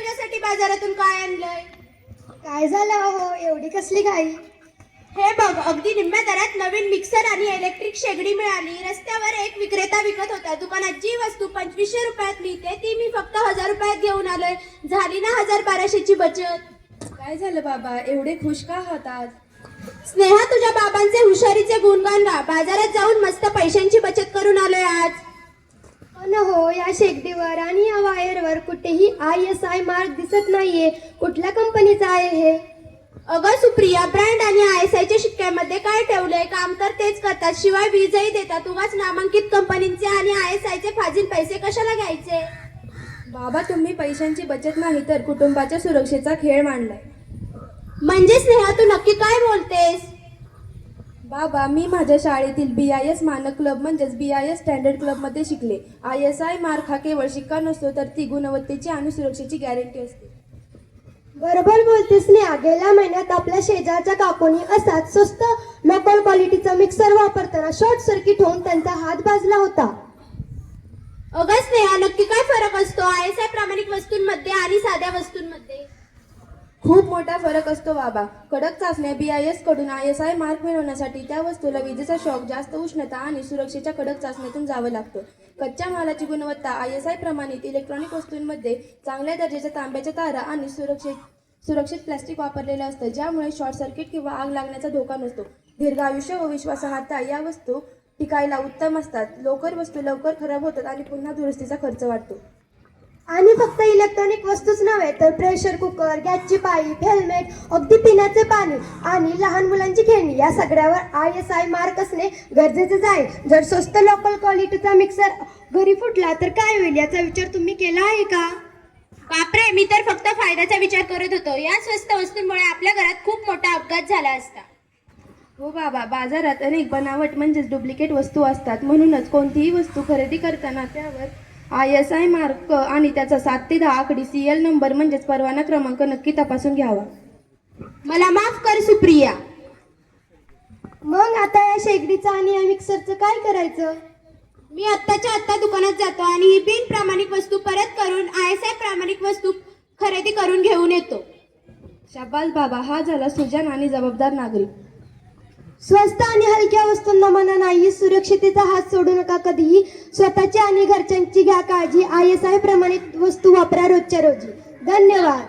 तुझ्यासाठी बाजारातून काय आणलंय? काय झालं हो, एवढी कसली घाई? हे बघ, अगदी निम्म्या दरात नवीन मिक्सर आणि इलेक्ट्रिक शेगडी मिळाली. रस्त्यावर एक विक्रेता विकत होता. दुकानात जी वस्तू 2500 रुपयात मिळते ती मी फक्त 1000 रुपयात घेऊन आलोय. झाली ना 1200ची बचत. काय झालं बाबा, एवढे खुश का आहात आज? स्नेहा, तुझ्या बाबांचे हुशारीचे गुणगान गा. बाजारात जाऊन मस्त पैशांची बचत करून आलोय आज. पण हो, या शेगडीवर आणि या वायरवर कुठेही ISI मार्क दिसत नाहीये. कुठल्या कंपनीचा आहे हे? अगं सुप्रिया, ब्रँड आणि ISIच्या शिक्क्यामध्ये काय ठेवलंय? काम तर तेच करतात, शिवाय वीजही देतात. उगाच नामांकित कंपनींचे आणि ISIचे फाजील पैसे कशाला घ्यायचे? बाबा, तुम्ही पैशांची बचत नाही तर कुटुंबाच्या सुरक्षेचा खेळ मांडलाय. म्हणजे स्नेहा, तू नक्की काय बोलतेस? बाबा, मी माझ्या शाळेतील BIS मानक क्लब म्हणजेच BIS स्टँडर्ड क्लबमध्ये शिकले. ISI मार्क हा केवळ शिक्का नसतो, तर ती गुणवत्तेची आणि सुरक्षेची गॅरंटी असते. बरोबर बोलतेस स्नेहा. गेल्या महिन्यात आपल्या शेजारच्या काकूनी असाच स्वस्त लोकल क्वालिटीचा मिक्सर वापरताना शॉर्ट सर्किट होऊन त्यांचा हात भाजला होता. अगं स्नेहा, नक्की काय फरक असतो ISI प्रामाणिक वस्तूंमध्ये आणि साध्या वस्तूंमध्ये? खूप मोठा फरक असतो बाबा. कडक चाचण्या BIS कडून ISI मार्क मिळवण्यासाठी त्या वस्तूला विजेचा शॉक, जास्त उष्णता आणि सुरक्षेच्या कडक चाचणीतून जावं लागतं. कच्च्या मालाची गुणवत्ता ISI प्रमाणित इलेक्ट्रॉनिक वस्तूंमध्ये चांगल्या दर्जाच्या तांब्याच्या तारा आणि सुरक्षित प्लास्टिक वापरलेलं असतं, ज्यामुळे शॉर्ट सर्किट किंवा आग लागण्याचा धोका नसतो. दीर्घ आयुष्य व विश्वासार्हता या वस्तू टिकायला उत्तम असतात. वस्तू लवकर खराब होतात आणि पुन्हा दुरुस्तीचा खर्च वाढतो. आणि फक्त इलेक्ट्रॉनिक वस्तूच नव्हे तर प्रेशर कुकर, गॅसची पाईप, हेल्मेट, अगदी पिण्याचे पाणी आणि लहान मुलांची खेळणी या सगळ्यावर ISI मार्क असणे गरजेचेच आहे. जर स्वस्त लोकल क्वालिटीचा मिक्सर घरी फुटला तर काय होईल याचा विचार तुम्ही केला आहे का? बापरे, मी तर फक्त फायद्याचा विचार करत होतो. या स्वस्त वस्तूंमुळे आपल्या घरात खूप मोठा अपघात झाला असता. हो बाबा, बाजारात अनेक बनावट म्हणजेच डुप्लिकेट वस्तू असतात. म्हणूनच कोणतीही वस्तू खरेदी करताना त्यावर ISI मार्क आणि त्याचा 7 ते 10 आकडी CL नंबर म्हणजेच परवाना क्रमांक नक्की तपासून घ्यावा. मला माफ कर सुप्रिया. मग आता या शेगडीचं आणि या मिक्सरचं काय करायचं? मी आत्ताच्या आत्ता दुकानात जातो आणि ही बिन प्रामाणिक वस्तू परत करून ISI प्रामाणिक वस्तू खरेदी करून घेऊन येतो. शाबास बाबा, हा झाला सुजाण आणि जबाबदार नागरिक. स्वस्त आणि हलक्या वस्तूंना मना नाही. सुरक्षिततेचा हात सोडू नका कधीही. स्वतःची आणि घरच्यांची घ्या काळजी. ISI प्रमाणित वस्तू वापरा रोजच्या रोजी. धन्यवाद.